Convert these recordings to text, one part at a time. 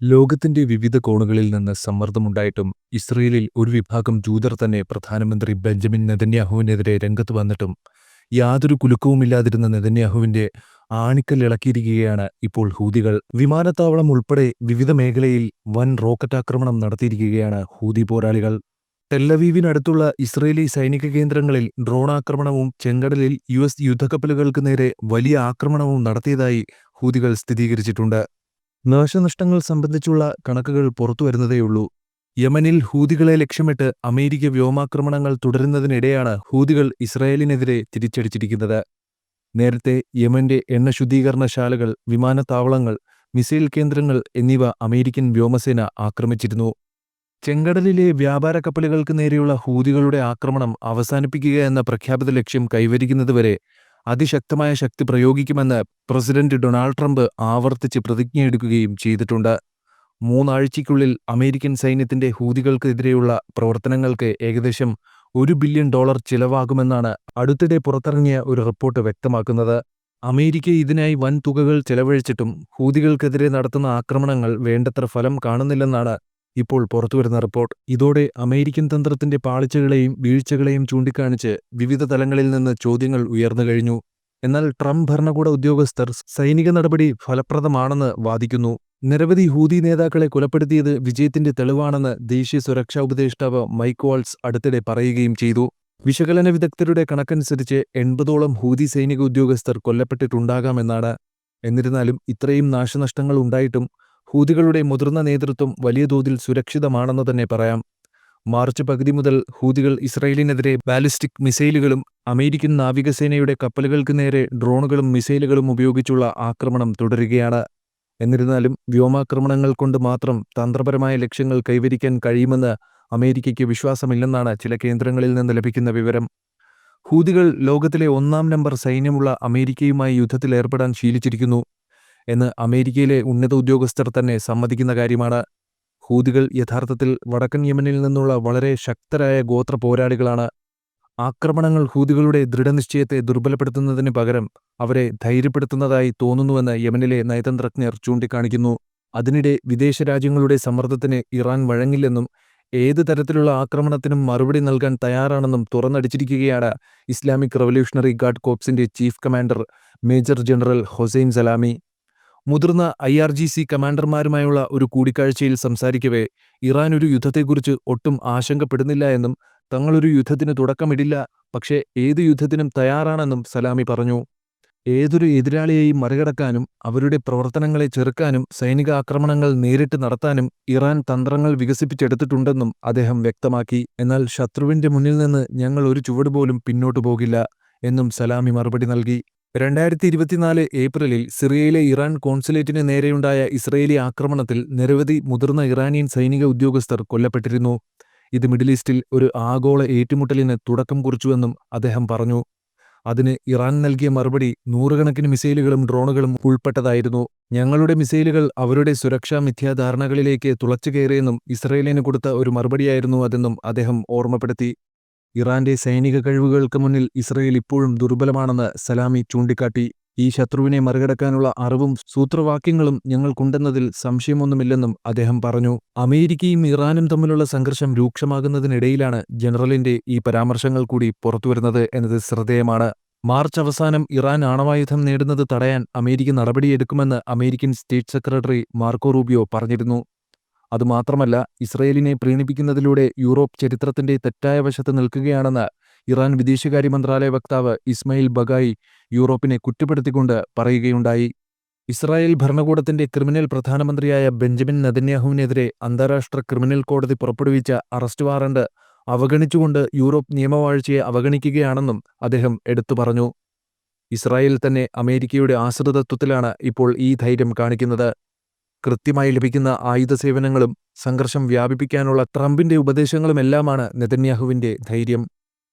ലോകത്തിന്റെ വിവിധ കോണുകളിൽ നിന്ന് സമ്മർദ്ദമുണ്ടായിട്ടും ഇസ്രയേലിൽ ഒരു വിഭാഗം ജൂതർ തന്നെ പ്രധാനമന്ത്രി ബെഞ്ചമിൻ നെതന്യാഹുവിനെതിരെ രംഗത്ത് വന്നിട്ടും യാതൊരു കുലുക്കവുമില്ലാതിരുന്ന നെതന്യാഹുവിന്റെ ആണിക്കല്ലിളക്കിയിരിക്കുകയാണ് ഇപ്പോൾ ഹൂതികൾ. വിമാനത്താവളം ഉൾപ്പെടെ വിവിധ മേഖലയിൽ വൻ റോക്കറ്റ് ആക്രമണം നടത്തിയിരിക്കുകയാണ് ഹൂതി പോരാളികൾ. ടെല്ലവീവിനടുത്തുള്ള ഇസ്രയേലി സൈനിക കേന്ദ്രങ്ങളിൽ ഡ്രോണാക്രമണവും ചെങ്കടലിൽ യുഎസ് യുദ്ധക്കപ്പലുകൾക്ക് നേരെ വലിയ ആക്രമണവും നടത്തിയതായി ഹൂതികൾ സ്ഥിരീകരിച്ചിട്ടുണ്ട്. നാശനഷ്ടങ്ങൾ സംബന്ധിച്ചുള്ള കണക്കുകൾ പുറത്തുവരുന്നതേയുള്ളൂ. യമനിൽ ഹൂതികളെ ലക്ഷ്യമിട്ട് അമേരിക്ക വ്യോമാക്രമണങ്ങൾ തുടരുന്നതിനിടെയാണ് ഹൂതികൾ ഇസ്രായേലിനെതിരെ തിരിച്ചടിച്ചിരിക്കുന്നത്. നേരത്തെ യമന്റെ എണ്ണശുദ്ധീകരണശാലകൾ, വിമാനത്താവളങ്ങൾ, മിസൈൽ കേന്ദ്രങ്ങൾ എന്നിവ അമേരിക്കൻ വ്യോമസേന ആക്രമിച്ചിരുന്നു. ചെങ്കടലിലെ വ്യാപാര കപ്പലുകൾക്ക് നേരെയുള്ള ഹൂതികളുടെ ആക്രമണം അവസാനിപ്പിക്കുക എന്ന പ്രഖ്യാപിത ലക്ഷ്യം കൈവരിക്കുന്നതുവരെ അതിശക്തമായ ശക്തി പ്രയോഗിക്കുമെന്ന് പ്രസിഡന്റ് ഡൊണാൾഡ് ട്രംപ് ആവർത്തിച്ച് പ്രതിജ്ഞയെടുക്കുകയും ചെയ്തിട്ടുണ്ട്. 3 ആഴ്ചയ്ക്കുള്ളിൽ അമേരിക്കൻ സൈന്യത്തിന്റെ ഹൂതികൾക്കെതിരെയുള്ള പ്രവർത്തനങ്ങൾക്ക് ഏകദേശം $1 ബില്യൺ ചിലവാകുമെന്നാണ് അടുത്തിടെ പുറത്തിറങ്ങിയ ഒരു റിപ്പോർട്ട് വ്യക്തമാക്കുന്നത്. അമേരിക്ക ഇതിനായി വൻ തുകകൾ ചെലവഴിച്ചിട്ടും ഹൂതികൾക്കെതിരെ നടത്തുന്ന ആക്രമണങ്ങൾ വേണ്ടത്ര ഫലം കാണുന്നില്ലെന്നാണ് ഇപ്പോൾ പുറത്തുവരുന്ന റിപ്പോർട്ട്. ഇതോടെ അമേരിക്കൻ തന്ത്രത്തിന്റെ പാളിച്ചകളെയും വീഴ്ചകളെയും ചൂണ്ടിക്കാണിച്ച് വിവിധ തലങ്ങളിൽ നിന്ന് ചോദ്യങ്ങൾ ഉയർന്നു കഴിഞ്ഞു. എന്നാൽ ട്രംപ് ഭരണകൂട ഉദ്യോഗസ്ഥർ സൈനിക നടപടി ഫലപ്രദമാണെന്ന് വാദിക്കുന്നു. നിരവധി ഹൂതി നേതാക്കളെ കൊലപ്പെടുത്തിയത് വിജയത്തിന്റെ തെളിവാണെന്ന് ദേശീയ സുരക്ഷാ ഉപദേഷ്ടാവ് മൈക്ക് വാൾട്സ് അടുത്തിടെ പറയുകയും ചെയ്തു. വിശകലന വിദഗ്ധരുടെ കണക്കനുസരിച്ച് 80ഓളം ഹൂതി സൈനിക ഉദ്യോഗസ്ഥർ കൊല്ലപ്പെട്ടിട്ടുണ്ടാകാമെന്നാണ്. എന്നിരുന്നാലും ഇത്രയും നാശനഷ്ടങ്ങൾ ഉണ്ടായിട്ടും ഹൂതികളുടെ മുതിർന്ന നേതൃത്വം വലിയ തോതിൽ സുരക്ഷിതമാണെന്ന് തന്നെ പറയാം. മാർച്ച് പകുതി മുതൽ ഹൂതികൾ ഇസ്രായേലിനെതിരെ ബാലിസ്റ്റിക് മിസൈലുകളും അമേരിക്കൻ നാവികസേനയുടെ കപ്പലുകൾക്ക് നേരെ ഡ്രോണുകളും മിസൈലുകളും ഉപയോഗിച്ചുള്ള ആക്രമണം തുടരുകയാണ്. എന്നിരുന്നാലും വ്യോമാക്രമണങ്ങൾ കൊണ്ട് മാത്രം തന്ത്രപരമായ ലക്ഷ്യങ്ങൾ കൈവരിക്കാൻ കഴിയുമെന്ന് അമേരിക്കയ്ക്ക് വിശ്വാസമില്ലെന്നാണ് ചില കേന്ദ്രങ്ങളിൽ നിന്ന് ലഭിക്കുന്ന വിവരം. ഹൂതികൾ ലോകത്തിലെ 1-ാം നമ്പർ സൈന്യമുള്ള അമേരിക്കയുമായി യുദ്ധത്തിലേർപ്പെടാൻ ശീലിച്ചിരിക്കുന്നു എന്ന് അമേരിക്കയിലെ ഉന്നത ഉദ്യോഗസ്ഥർ തന്നെ സമ്മതിക്കുന്ന കാര്യമാണ്. ഹൂതികൾ യഥാർത്ഥത്തിൽ വടക്കൻ യമനിൽ നിന്നുള്ള വളരെ ശക്തരായ ഗോത്ര പോരാളികളാണ്. ആക്രമണങ്ങൾ ഹൂതികളുടെ ദൃഢനിശ്ചയത്തെ ദുർബലപ്പെടുത്തുന്നതിന് പകരം അവരെ ധൈര്യപ്പെടുത്തുന്നതായി തോന്നുന്നുവെന്ന് യമനിലെ നയതന്ത്രജ്ഞർ ചൂണ്ടിക്കാണിക്കുന്നു. അതിനിടെ വിദേശ രാജ്യങ്ങളുടെ സമ്മർദ്ദത്തിന് ഇറാൻ വഴങ്ങില്ലെന്നും ഏത് തരത്തിലുള്ള ആക്രമണത്തിനും മറുപടി നൽകാൻ തയ്യാറാണെന്നും തുറന്നടിച്ചിരിക്കുകയാണ് ഇസ്ലാമിക് റവല്യൂഷണറി ഗാർഡ് കോർപ്സിന്റെ chief commander major general Hossein Salami. മുതിർന്ന IRGC കമാൻഡർമാരുമായുള്ള ഒരു കൂടിക്കാഴ്ചയിൽ സംസാരിക്കവേ ഇറാൻ ഒരു യുദ്ധത്തെക്കുറിച്ച് ഒട്ടും ആശങ്കപ്പെടുന്നില്ല എന്നും തങ്ങളൊരു യുദ്ധത്തിന് തുടക്കമിടില്ല, പക്ഷേ ഏത് യുദ്ധത്തിനും തയ്യാറാണെന്നും സലാമി പറഞ്ഞു. ഏതൊരു എതിരാളിയെയും മറികടക്കാനും അവരുടെ പ്രവർത്തനങ്ങളെ ചെറുക്കാനും സൈനിക ആക്രമണങ്ങൾ നേരിട്ട് നടത്താനും ഇറാൻ തന്ത്രങ്ങൾ വികസിപ്പിച്ചെടുത്തിട്ടുണ്ടെന്നും അദ്ദേഹം വ്യക്തമാക്കി. എന്നാൽ ശത്രുവിന്റെ മുന്നിൽ നിന്ന് ഞങ്ങൾ ഒരു ചുവട് പോലും പിന്നോട്ടു പോകില്ല എന്നും സലാമി മറുപടി നൽകി. 2024 ഏപ്രിലിൽ സിറിയയിലെ ഇറാൻ കോൺസുലേറ്റിന് നേരെയുണ്ടായ ഇസ്രയേലി ആക്രമണത്തിൽ നിരവധി മുതിർന്ന ഇറാനിയൻ സൈനിക ഉദ്യോഗസ്ഥർ കൊല്ലപ്പെട്ടിരുന്നു. ഇത് മിഡിൽ ഈസ്റ്റിൽ ഒരു ആഗോള ഏറ്റുമുട്ടലിന് തുടക്കം കുറിച്ചുവെന്നും അദ്ദേഹം പറഞ്ഞു. അതിന് ഇറാൻ നൽകിയ മറുപടി നൂറുകണക്കിന് മിസൈലുകളും ഡ്രോണുകളും ഉൾപ്പെട്ടതായിരുന്നു. ഞങ്ങളുടെ മിസൈലുകൾ അവരുടെ സുരക്ഷാ മിഥ്യാധാരണകളിലേക്ക് തുളച്ചുകയറിയെന്നും ഇസ്രയേലിന് കൊടുത്ത ഒരു മറുപടിയായിരുന്നു അതെന്നും അദ്ദേഹം ഓർമ്മപ്പെടുത്തി. ഇറാന്റെ സൈനിക കഴിവുകൾക്ക് മുന്നിൽ ഇസ്രയേൽ ഇപ്പോഴും ദുർബലമാണെന്ന് സലാമി ചൂണ്ടിക്കാട്ടി. ഈ ശത്രുവിനെ മറികടക്കാനുള്ള അറിവും സൂത്രവാക്യങ്ങളും ഞങ്ങൾക്കുണ്ടെന്നതിൽ സംശയമൊന്നുമില്ലെന്നും അദ്ദേഹം പറഞ്ഞു. അമേരിക്കയും ഇറാനും തമ്മിലുള്ള സംഘർഷം രൂക്ഷമാകുന്നതിനിടയിലാണ് ജനറലിന്റെ ഈ പരാമർശങ്ങൾ കൂടി പുറത്തുവരുന്നത് എന്നത് ശ്രദ്ധേയമാണ്. മാർച്ച് അവസാനം ഇറാൻ ആണവായുധം നേടുന്നത് തടയാൻ അമേരിക്ക നടപടിയെടുക്കുമെന്ന് American state secretary Marco Rubio പറഞ്ഞിരുന്നു. അതുമാത്രമല്ല, ഇസ്രയേലിനെ പ്രീണിപ്പിക്കുന്നതിലൂടെ യൂറോപ്പ് ചരിത്രത്തിന്റെ തെറ്റായ വശത്ത് നിൽക്കുകയാണെന്ന് ഇറാൻ വിദേശകാര്യ മന്ത്രാലയ വക്താവ് ഇസ്മായിൽ ബഗായി യൂറോപ്പിനെ കുറ്റപ്പെടുത്തിക്കൊണ്ട് പറയുകയുണ്ടായി. ഇസ്രായേൽ ഭരണകൂടത്തിന്റെ ക്രിമിനൽ പ്രധാനമന്ത്രിയായ ബെഞ്ചമിൻ നെതന്യാഹുവിനെതിരെ അന്താരാഷ്ട്ര ക്രിമിനൽ കോടതി പുറപ്പെടുവിച്ച അറസ്റ്റ് വാറണ്ട് അവഗണിച്ചുകൊണ്ട് യൂറോപ്പ് നിയമവാഴ്ചയെ അവഗണിക്കുകയാണെന്നും അദ്ദേഹം എടുത്തു പറഞ്ഞു. ഇസ്രായേൽ തന്നെ അമേരിക്കയുടെ ആശ്രിതത്വത്തിലാണ് ഇപ്പോൾ ഈ ധൈര്യം കാണിക്കുന്നത്. കൃത്യമായി ലഭിക്കുന്ന ആയുധ സേവനങ്ങളും സംഘർഷം വ്യാപിപ്പിക്കാനുള്ള ട്രംപിന്റെ ഉപദേശങ്ങളുമെല്ലാമാണ് നെതന്യാഹുവിന്റെ ധൈര്യം.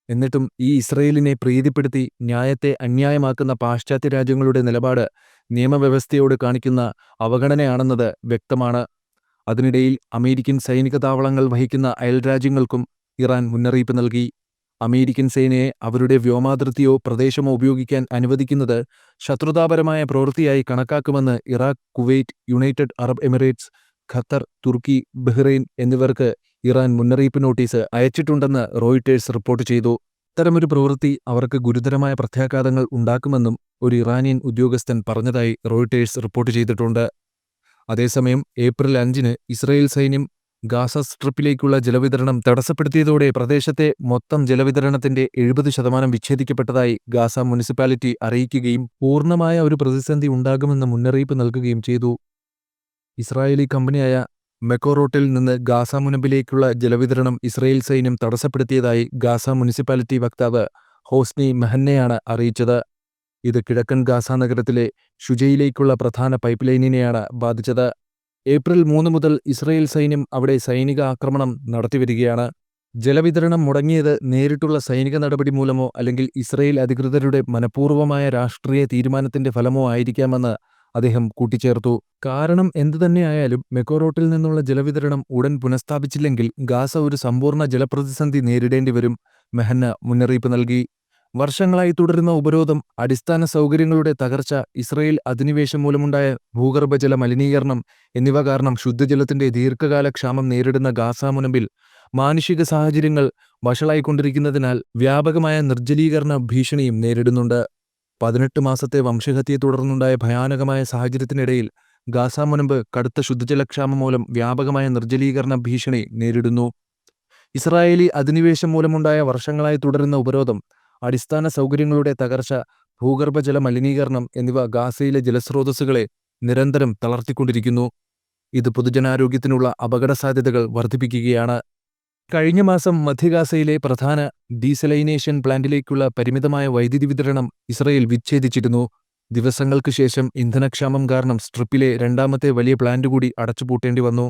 എന്നിട്ടും ഈ ഇസ്രയേലിനെ പ്രീതിപ്പെടുത്തി ന്യായത്തെ അന്യായമാക്കുന്ന പാശ്ചാത്യ രാജ്യങ്ങളുടെ നിലപാട് നിയമവ്യവസ്ഥയോട് കാണിക്കുന്ന അവഗണനയാണെന്നത് വ്യക്തമാണ്. അതിനിടയിൽ അമേരിക്കൻ സൈനിക താവളങ്ങൾ വഹിക്കുന്ന അയൽരാജ്യങ്ങൾക്കും ഇറാൻ മുന്നറിയിപ്പ് നൽകി. അമേരിക്കൻ സേനയെ അവരുടെ വ്യോമാതിർത്തിയോ പ്രദേശമോ ഉപയോഗിക്കാൻ അനുവദിക്കുന്നത് ശത്രുതാപരമായ പ്രവൃത്തിയായി കണക്കാക്കുമെന്ന് Iraq, Kuwait, United Arab Emirates, Qatar, തുർക്കി, ബഹ്റൈൻ എന്നിവർക്ക് ഇറാൻ മുന്നറിയിപ്പ് നോട്ടീസ് അയച്ചിട്ടുണ്ടെന്ന് റോയിട്ടേഴ്സ് റിപ്പോർട്ട് ചെയ്തു. ഇത്തരമൊരു പ്രവൃത്തി അവർക്ക് ഗുരുതരമായ പ്രത്യാഘാതങ്ങൾ ഉണ്ടാക്കുമെന്നും ഒരു ഇറാനിയൻ ഉദ്യോഗസ്ഥൻ പറഞ്ഞതായി റോയിട്ടേഴ്സ് റിപ്പോർട്ട് ചെയ്തിട്ടുണ്ട്. അതേസമയം ഏപ്രിൽ 5-ന് ഇസ്രായേൽ സൈന്യം ഗാസ സ്ട്രിപ്പിലേക്കുള്ള ജലവിതരണം തടസ്സപ്പെടുത്തിയതോടെ പ്രദേശത്തെ മൊത്തം ജലവിതരണത്തിന്റെ 70% വിച്ഛേദിക്കപ്പെട്ടതായി ഗാസ മുനിസിപ്പാലിറ്റി അറിയിക്കുകയും പൂർണ്ണമായ ഒരു പ്രതിസന്ധി ഉണ്ടാകുമെന്ന് മുന്നറിയിപ്പ് നൽകുകയും ചെയ്തു. ഇസ്രായേലി കമ്പനിയായ മെക്കോറോട്ടിൽ നിന്ന് ഗാസ മുനമ്പിലേക്കുള്ള ജലവിതരണം ഇസ്രായേൽ സൈന്യം തടസ്സപ്പെടുത്തിയതായി ഗാസ മുനിസിപ്പാലിറ്റി വക്താവ് ഹോസ്നി മെഹന്നയാണ് അറിയിച്ചത്. ഇത് കിഴക്കൻ ഗാസ നഗരത്തിലെ ഷുജയിലേക്കുള്ള പ്രധാന പൈപ്പ് ലൈനിനെയാണ് ബാധിച്ചത്. ഏപ്രിൽ 3 മുതൽ ഇസ്രായേൽ സൈന്യം അവിടെ സൈനിക ആക്രമണം നടത്തിവരികയാണ്. ജലവിതരണം മുടങ്ങിയത് നേരിട്ടുള്ള സൈനിക നടപടി മൂലമോ അല്ലെങ്കിൽ ഇസ്രായേൽ അധികൃതരുടെ മനഃപൂർവ്വമായ രാഷ്ട്രീയ തീരുമാനത്തിന്റെ ഫലമോ ആയിരിക്കാമെന്ന് അദ്ദേഹം കൂട്ടിച്ചേർത്തു. കാരണം എന്തുതന്നെയായാലും മെക്കോറോട്ടിൽ നിന്നുള്ള ജലവിതരണം ഉടൻ പുനഃസ്ഥാപിച്ചില്ലെങ്കിൽ ഗാസ ഒരു സമ്പൂർണ്ണ ജലപ്രതിസന്ധി നേരിടേണ്ടിവരും. മെഹന്ന മുന്നറിയിപ്പ് നൽകി. വർഷങ്ങളായി തുടരുന്ന ഉപരോധം, അടിസ്ഥാന സൗകര്യങ്ങളുടെ തകർച്ച, ഇസ്രായേൽ അധിനിവേശം മൂലമുണ്ടായ ഭൂഗർഭജല മലിനീകരണം എന്നിവ കാരണം ശുദ്ധജലത്തിന്റെ ദീർഘകാല ക്ഷാമം നേരിടുന്ന ഗാസ മുനമ്പിൽ മാനുഷിക സാഹചര്യങ്ങൾ വഷളായിക്കൊണ്ടിരിക്കുന്നതിനാൽ വ്യാപകമായ നിർജ്ജലീകരണ ഭീഷണിയും നേരിടുന്നുണ്ട്. 18 മാസത്തെ വംശഹത്യയെ തുടർന്നുണ്ടായ ഭയാനകമായ സാഹചര്യത്തിനിടയിൽ ഗാസ മുനമ്പ് കടുത്ത ശുദ്ധജലക്ഷാമം മൂലം വ്യാപകമായ നിർജ്ജലീകരണ ഭീഷണി നേരിടുന്നു. ഇസ്രായേലി അധിനിവേശം മൂലമുണ്ടായ വർഷങ്ങളായി തുടരുന്ന ഉപരോധം, അടിസ്ഥാന സൗകര്യങ്ങളുടെ തകർച്ച, ഭൂഗർഭജല മലിനീകരണം എന്നിവ ഗാസയിലെ ജലസ്രോതസ്സുകളെ നിരന്തരം തളർത്തിക്കൊണ്ടിരിക്കുന്നു. ഇത് പൊതുജനാരോഗ്യത്തിനുള്ള അപകടസാധ്യതകൾ വർദ്ധിപ്പിക്കുകയാണ്. കഴിഞ്ഞ മാസം മധ്യഗാസയിലെ പ്രധാന ഡീസലൈനേഷൻ പ്ലാന്റിലേക്കുള്ള പരിമിതമായ വൈദ്യുതി വിതരണം ഇസ്രായേൽ വിച്ഛേദിച്ചിരുന്നു. ദിവസങ്ങൾക്ക് ശേഷം ഇന്ധനക്ഷാമം കാരണം സ്ട്രിപ്പിലെ രണ്ടാമത്തെ വലിയ പ്ലാന്റ് കൂടി അടച്ചുപൂട്ടേണ്ടി വന്നു.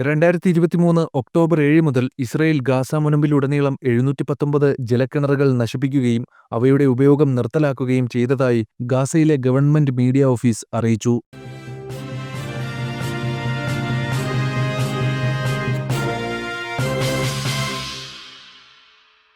2023 ഒക്ടോബർ 7 മുതൽ ഇസ്രായേൽ ഗാസ മുനമ്പിലുടനീളം 719 ജലക്കിണറുകൾ നശിപ്പിക്കുകയും അവയുടെ ഉപയോഗം നിർത്തലാക്കുകയും ചെയ്തതായി ഗാസയിലെ ഗവൺമെന്റ് മീഡിയ ഓഫീസ് അറിയിച്ചു.